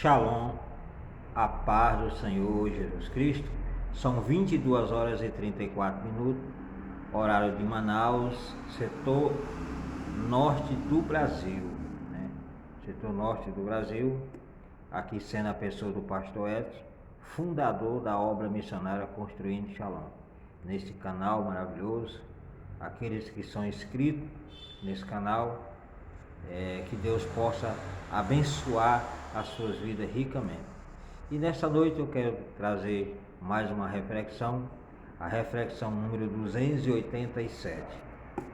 Shalom, a paz do Senhor Jesus Cristo. São 22 horas e 34 minutos, horário de Manaus, setor norte do Brasil, né? Setor norte do Brasil, aqui sendo a pessoa do pastor Edson, fundador da obra missionária Construindo Shalom. Neste canal maravilhoso, aqueles que são inscritos nesse canal, que Deus possa abençoar as suas vidas ricamente. E nesta noite eu quero trazer mais uma reflexão, a reflexão número 287.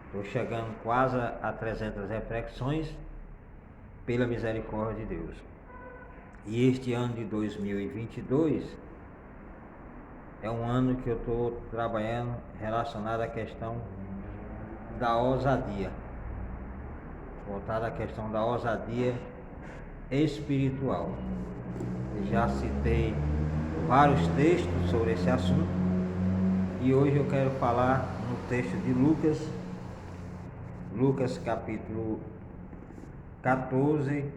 Estou chegando quase a 300 reflexões pela misericórdia de Deus. E este ano de 2022 é um ano que eu estou trabalhando relacionado à questão da ousadia, voltada à questão da ousadia espiritual. Eu já citei vários textos sobre esse assunto e hoje eu quero falar no texto de Lucas capítulo 14,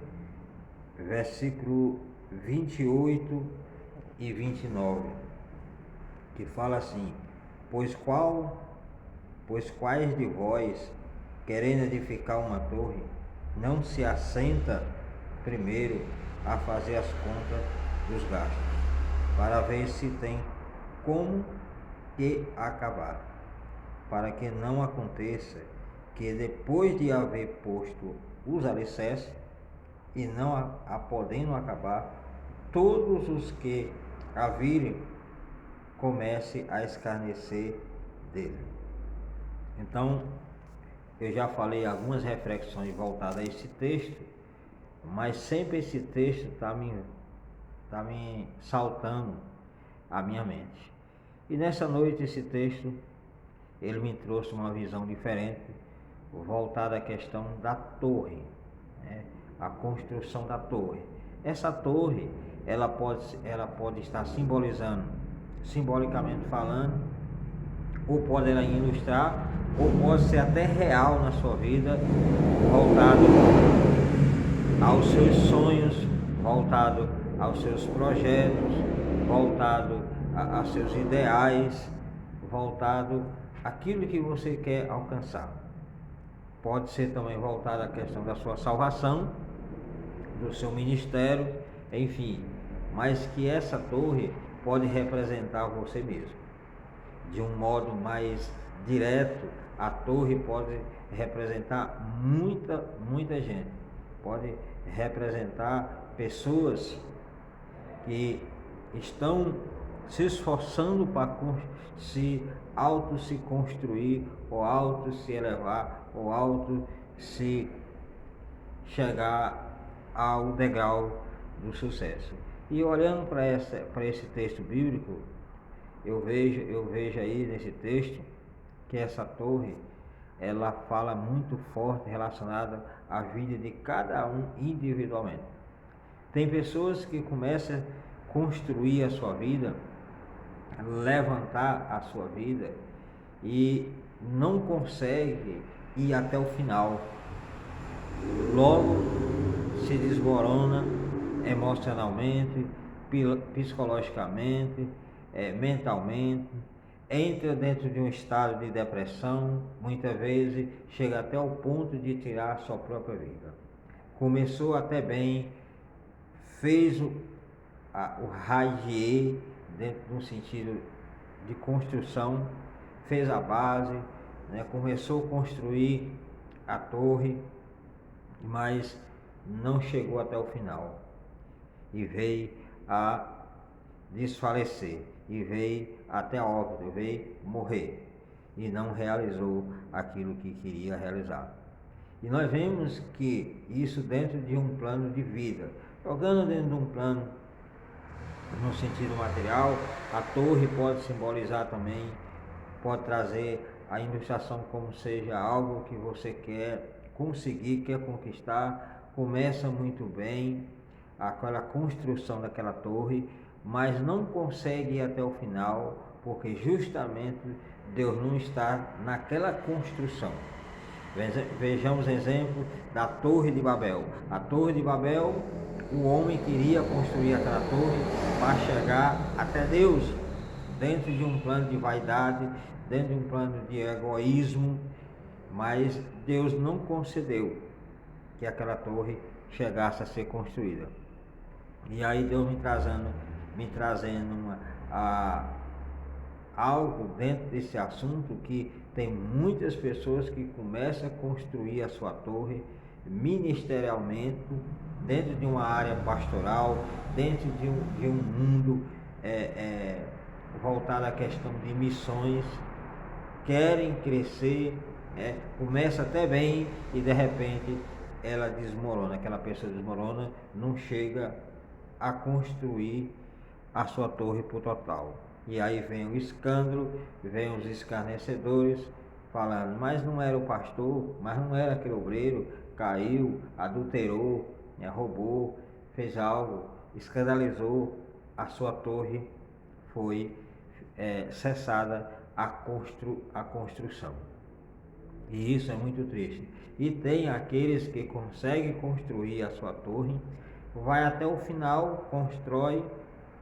versículo 28 e 29, que fala assim: Pois quais de vós, querendo edificar uma torre, não se assenta primeiro a fazer as contas dos gastos, para ver se tem como que acabar, para que não aconteça que depois de haver posto os alicerces e não a podendo acabar, todos os que a virem comece a escarnecer dele. Então, eu já falei algumas reflexões voltadas a esse texto, mas sempre esse texto está me saltando à minha mente. E nessa noite esse texto, ele me trouxe uma visão diferente, voltada à questão da torre, né? A construção da torre. Essa torre, ela pode estar simbolicamente falando, ou pode ela ilustrar, ou pode ser até real na sua vida, voltado aos seus sonhos, voltado aos seus projetos, voltado a seus ideais, voltado àquilo que você quer alcançar. Pode ser também voltado à questão da sua salvação, do seu ministério, enfim, mas que essa torre pode representar você mesmo. De um modo mais direto, a torre pode representar muita gente, pode representar pessoas que estão se esforçando para se construir, ou auto se elevar, ou auto se chegar ao degrau do sucesso. E olhando para esse texto bíblico, eu vejo aí nesse texto que essa torre, ela fala muito forte relacionada à vida de cada um individualmente. Tem pessoas que começam a construir a sua vida, levantar a sua vida e não consegue ir até o final. Logo se desmorona emocionalmente, psicologicamente, mentalmente, entra dentro de um estado de depressão, muitas vezes chega até o ponto de tirar a sua própria vida. Começou até bem, fez o radier dentro de um sentido de construção, fez a base, né? Começou a construir a torre, mas não chegou até o final e veio a desfalecer, e veio até a óbito, veio morrer e não realizou aquilo que queria realizar. E nós vemos que isso dentro de um plano de vida, jogando dentro de um plano no sentido material, a torre pode simbolizar também, pode trazer a ilustração como seja algo que você quer conseguir, quer conquistar, começa muito bem aquela construção daquela torre, mas não consegue ir até o final, porque justamente Deus não está naquela construção. Vejamos exemplo da Torre de Babel. A Torre de Babel, o homem queria construir aquela torre para chegar até Deus, dentro de um plano de vaidade, dentro de um plano de egoísmo, mas Deus não concedeu que aquela torre chegasse a ser construída. E aí Deus me trazendo algo dentro desse assunto, que tem muitas pessoas que começam a construir a sua torre ministerialmente, dentro de uma área pastoral, dentro de um mundo voltado à questão de missões, querem crescer, começa até bem e de repente ela desmorona, aquela pessoa desmorona, não chega a construir a sua torre por total. E aí vem o escândalo, vem os escarnecedores falando, mas não era o pastor, mas não era aquele obreiro, caiu, adulterou, roubou, fez algo, escandalizou, a sua torre foi cessada a construção. E isso é muito triste. E tem aqueles que conseguem construir a sua torre, vai até o final,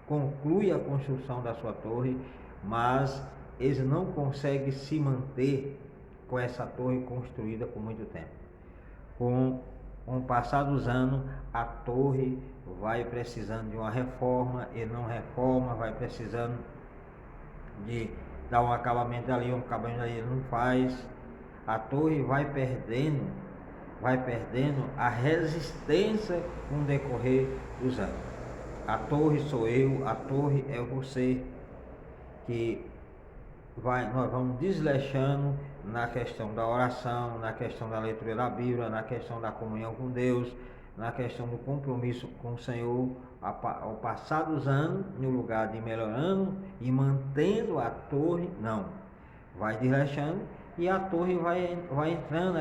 conclui a construção da sua torre, mas eles não conseguem se manter com essa torre construída por muito tempo. Com o passar dos anos, a torre vai precisando de uma reforma, ele não reforma, vai precisando de dar um acabamento ali, um acabamento ali, ele não faz. A torre vai perdendo a resistência com o decorrer dos anos. A torre sou eu, a torre é você, que nós vamos desleixando na questão da oração, na questão da leitura da Bíblia, na questão da comunhão com Deus, na questão do compromisso com o Senhor. Ao passar dos anos, no lugar de melhorando e mantendo a torre, não, vai desleixando e a torre vai entrando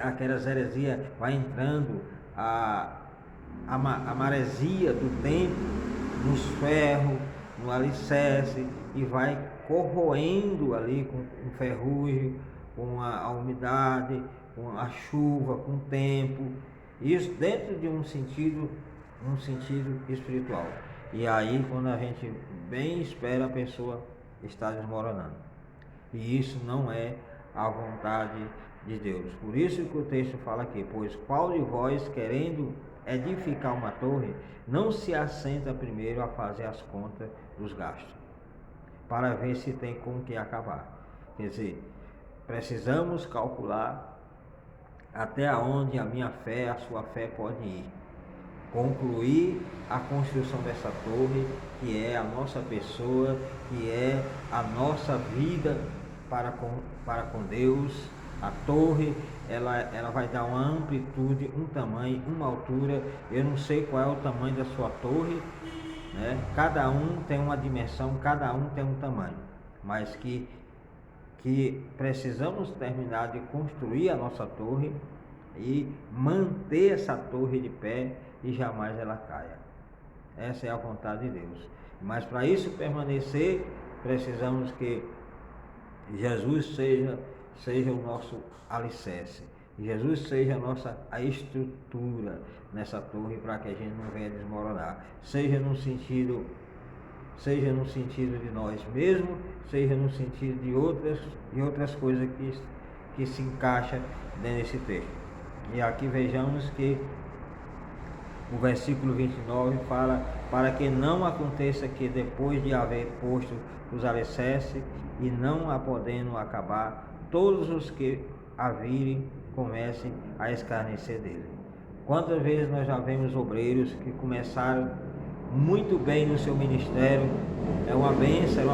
aquelas heresias, vai entrando a maresia do tempo nos ferros, no alicerce, e vai corroendo ali com ferrugem, com a umidade, com a chuva, com o tempo, isso dentro de um sentido espiritual. E aí, quando a gente bem espera, a pessoa está desmoronando. E isso não é a vontade de Deus. Por isso que o texto fala aqui, pois qual de vós, querendo edificar uma torre, não se assenta primeiro a fazer as contas dos gastos, para ver se tem com que acabar. Quer dizer, precisamos calcular até onde a minha fé, a sua fé pode ir. Concluir a construção dessa torre, que é a nossa pessoa, que é a nossa vida para com Deus. A torre, ela vai dar uma amplitude, um tamanho, uma altura. Eu não sei qual é o tamanho da sua torre, né? Cada um tem uma dimensão, cada um tem um tamanho, mas que precisamos terminar de construir a nossa torre e manter essa torre de pé e jamais ela caia. Essa é a vontade de Deus. Mas para isso permanecer, precisamos que Jesus seja o nosso alicerce. Jesus seja a estrutura nessa torre, para que a gente não venha desmoronar. Seja no sentido de nós mesmos, seja no sentido de outras coisas que se encaixam dentro desse texto. E aqui vejamos que o versículo 29 fala, para que não aconteça que depois de haver posto os alicerces e não a podendo acabar, todos os que a virem comecem a escarnecer dele. Quantas vezes nós já vemos obreiros que começaram muito bem no seu ministério, é uma bênção,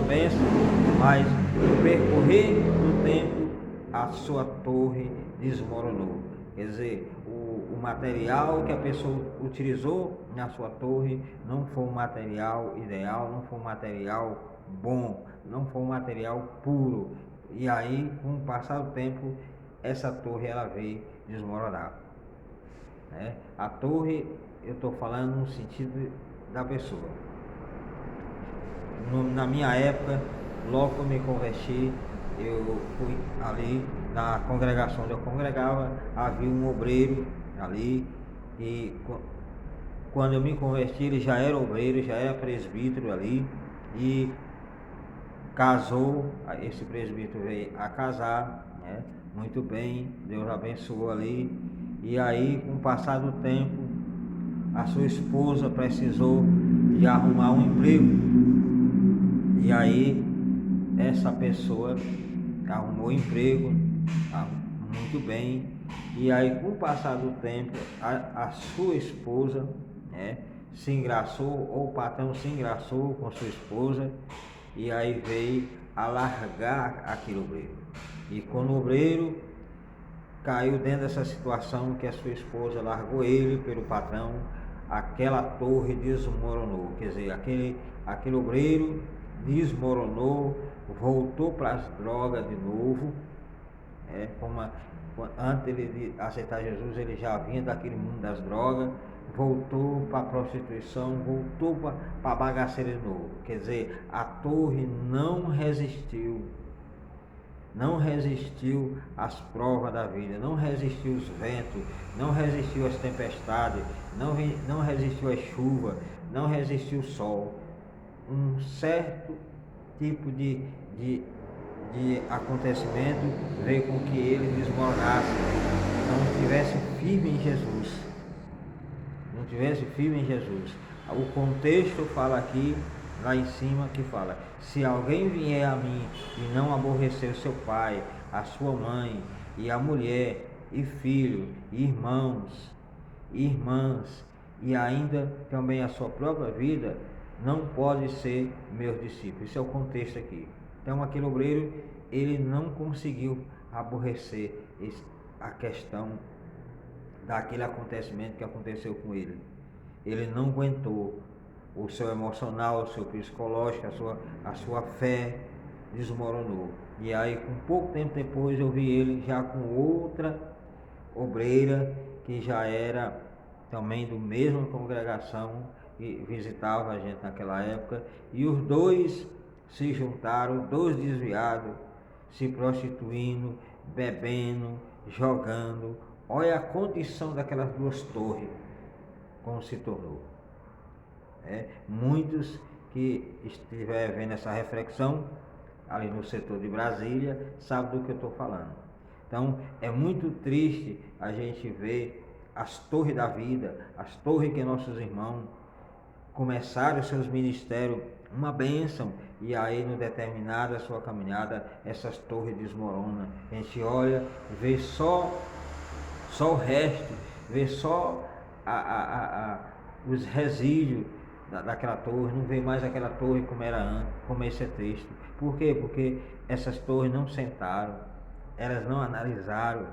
mas no percorrer do tempo a sua torre desmoronou. Quer dizer, o material que a pessoa utilizou na sua torre não foi um material ideal, não foi um material bom, não foi um material puro. E aí, com o passar do tempo, essa torre ela veio desmoronar. A torre, eu estou falando no sentido da pessoa. Na minha época, logo que eu me converti, eu fui ali na congregação onde eu congregava, havia um obreiro ali, e quando eu me converti ele já era obreiro, já era presbítero ali, e casou, esse presbítero veio a casar, né? Muito bem, Deus abençoou ali, e aí com o passar do tempo, a sua esposa precisou de arrumar um emprego, e aí essa pessoa arrumou emprego, muito bem, e aí com o passar do tempo, a sua esposa, né, se engraçou, ou o patrão se engraçou com sua esposa, e aí veio a largar aquele obreiro. E quando o obreiro caiu dentro dessa situação que a sua esposa largou ele pelo patrão, aquela torre desmoronou. Quer dizer, aquele obreiro desmoronou, voltou para as drogas de novo. Antes de aceitar Jesus, ele já vinha daquele mundo das drogas, voltou para a prostituição, voltou para a bagaceira de novo. Quer dizer, a torre não resistiu às provas da vida, não resistiu aos ventos, não resistiu às tempestades, não resistiu às chuvas, não resistiu ao sol. Um certo tipo de acontecimento veio com que ele desmoronasse, não estivesse firme em Jesus. O contexto fala aqui, lá em cima, que fala: se alguém vier a mim e não aborrecer o seu pai, a sua mãe, e a mulher, e filho, e irmãos, e irmãs, e ainda também a sua própria vida, não pode ser meu discípulo. Esse é o contexto aqui. Então aquele obreiro, ele não conseguiu aborrecer a questão daquele acontecimento que aconteceu com ele. Ele não aguentou. O seu emocional, o seu psicológico, a sua fé desmoronou. E aí, com pouco tempo depois, eu vi ele já com outra obreira, que já era também do mesma congregação, que visitava a gente naquela época, e os dois se juntaram, dois desviados, se prostituindo, bebendo, jogando. Olha a condição daquelas duas torres, como se tornou. Muitos que estiverem vendo essa reflexão ali no setor de Brasília sabem do que eu estou falando. Então é muito triste a gente ver as torres da vida, as torres que nossos irmãos começaram seus ministérios, uma bênção, e aí no determinada sua caminhada essas torres desmoronam. A gente olha, vê só o resto, vê só os resíduos daquela torre, não vê mais aquela torre como era antes, como isso é triste. Por quê? Porque essas torres não sentaram, elas não analisaram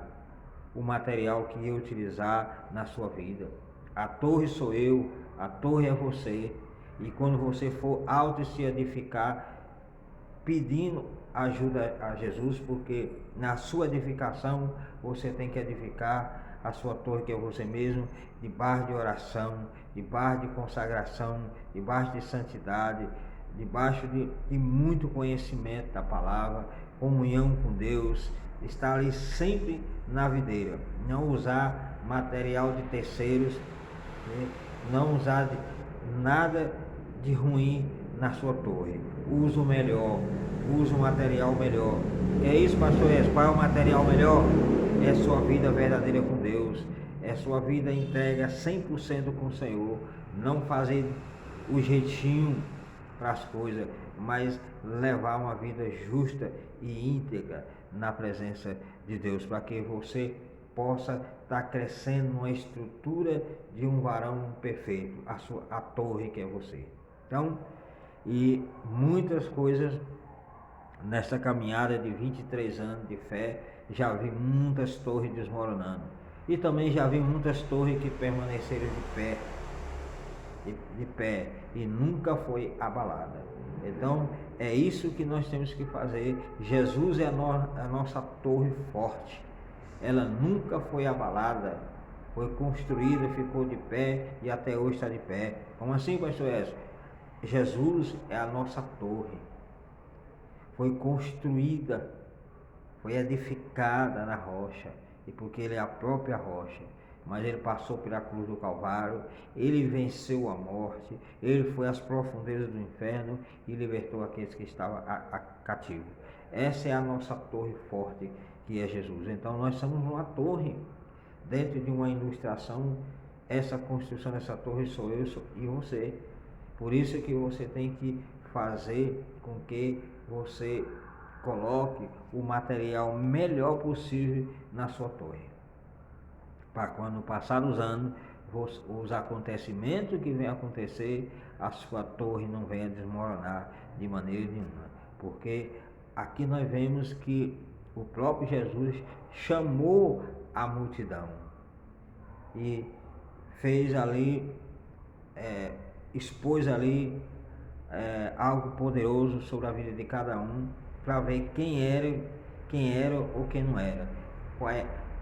o material que ia utilizar na sua vida. A torre sou eu, a torre é você, e quando você for auto se edificar, pedindo ajuda a Jesus, porque na sua edificação você tem que edificar a sua torre, que é você mesmo, debaixo de oração, debaixo de consagração, debaixo de santidade, debaixo de muito conhecimento da palavra, comunhão com Deus, estar ali sempre na videira, não usar material de terceiros, não usar nada de ruim na sua torre. Usa o melhor, usa o material melhor. É isso, pastor? Qual é o material melhor? É sua vida verdadeira com Deus, é sua vida entrega 100% com o Senhor. Não fazer o jeitinho para as coisas, mas levar uma vida justa e íntegra na presença de Deus, para que você possa estar crescendo numa estrutura de um varão perfeito, a torre que é você. Então, e muitas coisas nessa caminhada de 23 anos de fé, já vi muitas torres desmoronando, e também já vi muitas torres que permaneceram de pé e nunca foi abalada. Então é isso que nós temos que fazer. Jesus é a nossa torre forte, ela nunca foi abalada, foi construída, ficou de pé e até hoje está de pé. Como assim, pastor Edson? Jesus é a nossa torre, foi construída foi edificada na rocha, e porque ele é a própria rocha. Mas ele passou pela cruz do Calvário, ele venceu a morte, ele foi às profundezas do inferno e libertou aqueles que estavam cativos. Essa é a nossa torre forte, que é Jesus. Então nós somos uma torre dentro de uma ilustração. Essa construção dessa torre sou eu e você. Por isso que você tem que fazer com que você coloque o material melhor possível na sua torre, para quando passar os anos, os acontecimentos que vêm acontecer, a sua torre não venha desmoronar de maneira nenhuma. Porque aqui nós vemos que o próprio Jesus chamou a multidão e fez ali, expôs ali algo poderoso sobre a vida de cada um, para ver quem era ou quem não era.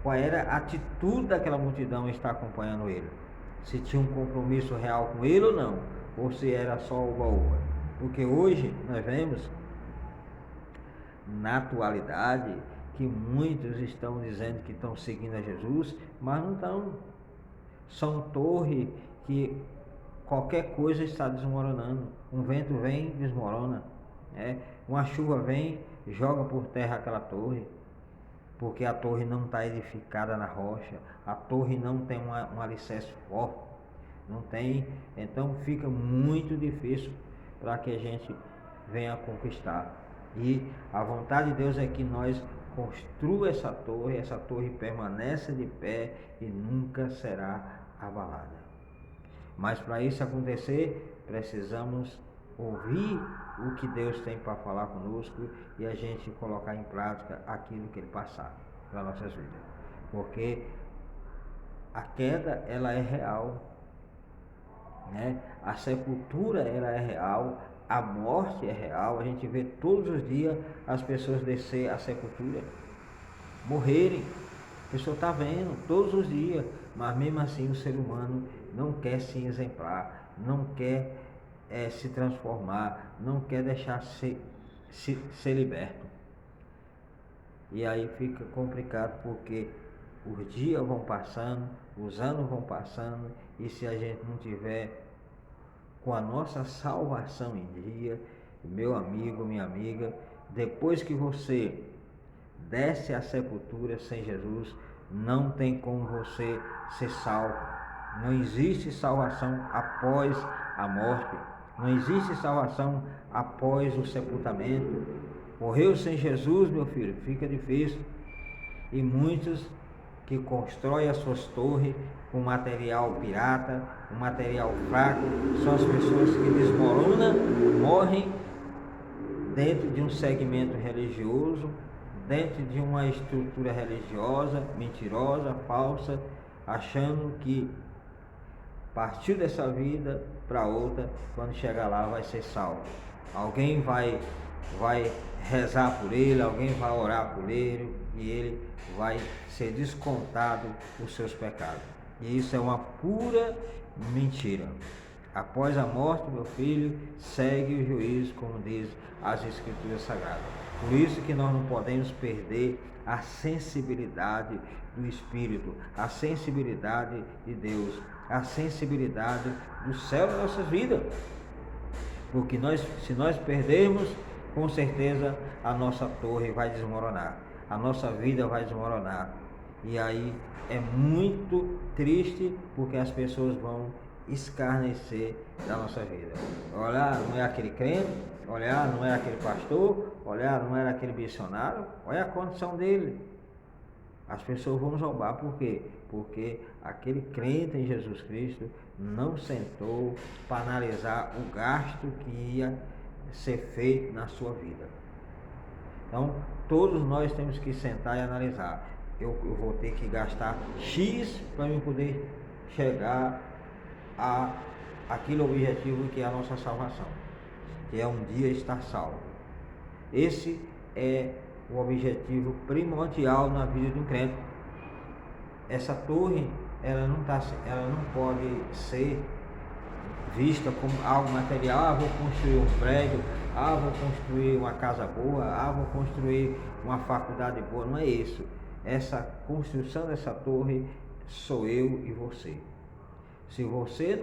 Qual era a atitude daquela multidão estar acompanhando ele. Se tinha um compromisso real com ele ou não, ou se era só oba-oba. Porque hoje nós vemos, na atualidade, que muitos estão dizendo que estão seguindo a Jesus, mas não estão. São torres que qualquer coisa está desmoronando. Um vento vem, desmorona. Uma chuva vem, joga por terra aquela torre. Porque a torre não está edificada na rocha, a torre não tem um alicerce forte, não tem, então fica muito difícil para que a gente venha conquistar. E a vontade de Deus é que nós construa essa torre permaneça de pé e nunca será abalada. Mas para isso acontecer, precisamos ouvir o que Deus tem para falar conosco e a gente colocar em prática aquilo que Ele passar para nossas vidas. Porque a queda, ela é real, né? A sepultura, ela é real, a morte é real. A gente vê todos os dias as pessoas descer a sepultura, morrerem. A pessoa está vendo todos os dias, mas mesmo assim o ser humano não quer se exemplar, não quer se transformar, não quer deixar ser liberto. E aí fica complicado, porque os dias vão passando, os anos vão passando, e se a gente não tiver com a nossa salvação em dia, meu amigo, minha amiga, depois que você desce à sepultura sem Jesus, não tem como você ser salvo. Não existe salvação após a morte. Não existe salvação após o sepultamento. Morreu sem Jesus, meu filho, fica difícil. E muitos que constroem as suas torres com material pirata, com material fraco, são as pessoas que desmoronam, morrem dentro de um segmento religioso, dentro de uma estrutura religiosa, mentirosa, falsa, achando que partiu dessa vida para outra, quando chegar lá vai ser salvo. Alguém vai rezar por ele, alguém vai orar por ele e ele vai ser descontado os seus pecados. E isso é uma pura mentira. Após a morte, meu filho, segue o juízo, como diz as Escrituras Sagradas. Por isso que nós não podemos perder a sensibilidade do Espírito, a sensibilidade de Deus, a sensibilidade do céu nas nossas vidas. Porque se nós perdermos, com certeza a nossa torre vai desmoronar, a nossa vida vai desmoronar. E aí é muito triste, porque as pessoas vão escarnecer da nossa vida. Olha, não é aquele crente, olha, não é aquele pastor, olha, não era aquele missionário, olha a condição dele. As pessoas vão zombar, por quê? Porque aquele crente em Jesus Cristo não sentou para analisar o gasto que ia ser feito na sua vida. Então, todos nós temos que sentar e analisar. Eu vou ter que gastar X para eu poder chegar a aquele objetivo que é a nossa salvação, que é um dia estar salvo. Esse é o objetivo primordial na vida de um crente. Essa torre, ela não pode ser vista como algo material. Vou construir um prédio, vou construir uma casa boa, vou construir uma faculdade boa. Não é isso. Essa construção dessa torre sou eu e você. Se você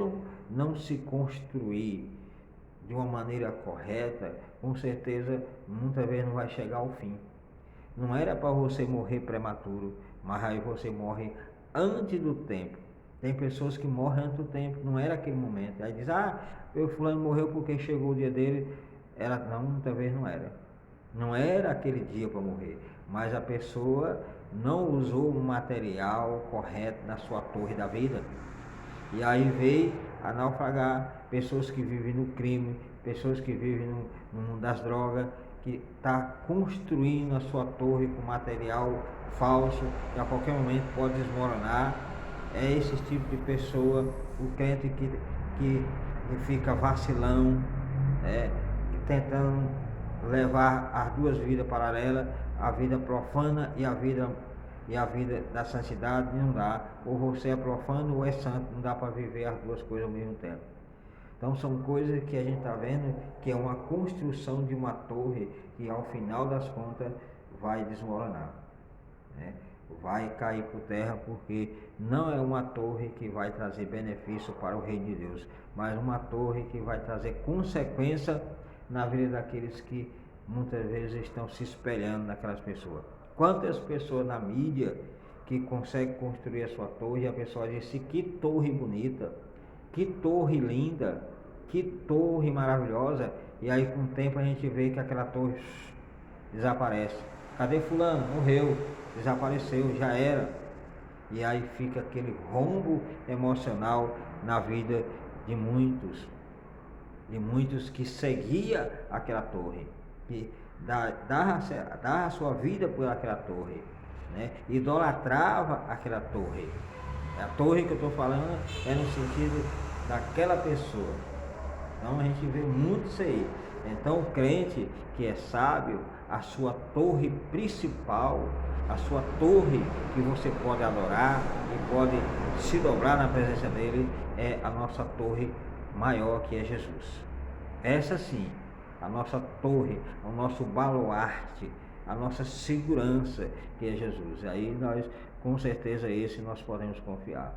não se construir de uma maneira correta, com certeza muitas vezes não vai chegar ao fim. Não era para você morrer prematuro, mas aí você morre antes do tempo. Tem pessoas que morrem antes do tempo, não era aquele momento. Aí diz, o fulano morreu porque chegou o dia dele. Não, muitas vezes não era. Não era aquele dia para morrer, mas a pessoa não usou o material correto na sua torre da vida. E aí veio a naufragar pessoas que vivem no crime, pessoas que vivem no mundo das drogas, que está construindo a sua torre com material falso, que a qualquer momento pode desmoronar. É esse tipo de pessoa, o crente que fica vacilão, tentando levar as duas vidas paralelas, a vida profana e a vida da santidade. Não dá. Ou você é profano ou é santo, não dá para viver as duas coisas ao mesmo tempo. Então são coisas que a gente está vendo que é uma construção de uma torre que ao final das contas vai desmoronar, né? Vai cair por terra, porque não é uma torre que vai trazer benefício para o reino de Deus, mas uma torre que vai trazer consequência na vida daqueles que muitas vezes estão se espelhando naquelas pessoas. Quantas pessoas na mídia que conseguem construir a sua torre e a pessoa diz assim, que torre bonita, que torre linda, que torre maravilhosa, e aí com o tempo a gente vê que aquela torre desaparece. Cadê fulano? Morreu, desapareceu, já era. E aí fica aquele rombo emocional na vida de muitos que seguia aquela torre, que dava a sua vida por aquela torre, né? Idolatrava aquela torre. A torre que eu estou falando é no sentido daquela pessoa. Então a gente vê muito isso aí. Então o crente que é sábio, a sua torre principal, a sua torre que você pode adorar e pode se dobrar na presença dele, é a nossa torre maior, que é Jesus. Essa sim, a nossa torre, o nosso baluarte, a nossa segurança, que é Jesus. Aí nós, com certeza, esse nós podemos confiar,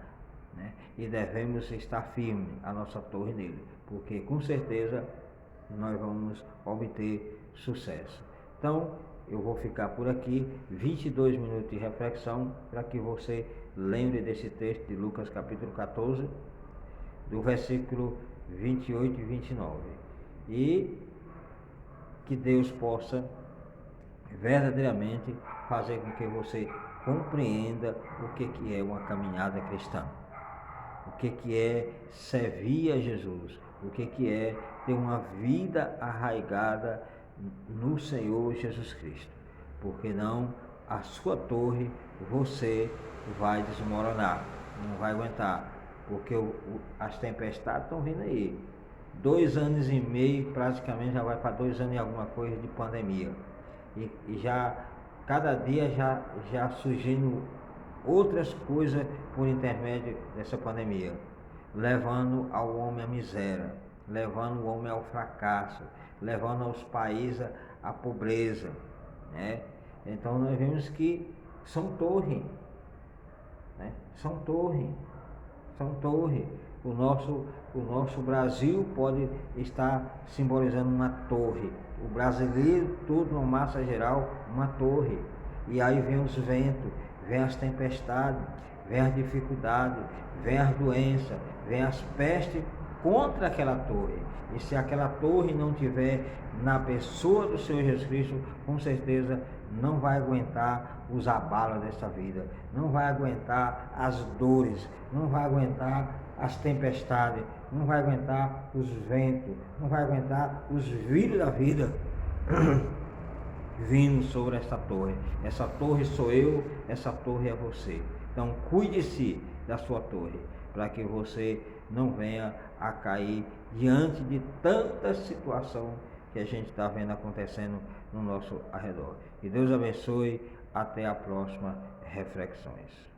né? E devemos estar firmes a nossa torre nele, porque com certeza nós vamos obter sucesso. Então eu vou ficar por aqui, 22 minutos de reflexão, para que você lembre desse texto de Lucas capítulo 14, do versículo 28 e 29. E que Deus possa verdadeiramente fazer com que você compreenda o que é uma caminhada cristã, o que é servir a Jesus, o que é ter uma vida arraigada no Senhor Jesus Cristo, porque não a sua torre você vai desmoronar, não vai aguentar, porque as tempestades estão vindo aí. 2 anos e meio, praticamente já vai para 2 anos e alguma coisa de pandemia, e já cada dia já surgindo outras coisas por intermédio dessa pandemia, levando ao homem à miséria, levando o homem ao fracasso, levando aos países à pobreza, né? Então nós vemos que são torres, né? São torres. O nosso Brasil pode estar simbolizando uma torre. O brasileiro todo, numa massa geral, uma torre. E aí vem os ventos, vem as tempestades, vem as dificuldades, vem as doenças, vem as pestes contra aquela torre. E se aquela torre não tiver na pessoa do Senhor Jesus Cristo, com certeza não vai aguentar os abalos dessa vida, não vai aguentar as dores, não vai aguentar as tempestades, não vai aguentar os ventos, não vai aguentar os vírus da vida vindo sobre essa torre. Essa torre sou eu, essa torre é você. Então cuide-se da sua torre, para que você não venha a cair diante de tanta situação que a gente está vendo acontecendo no nosso arredor. Que Deus abençoe. Até a próxima reflexões.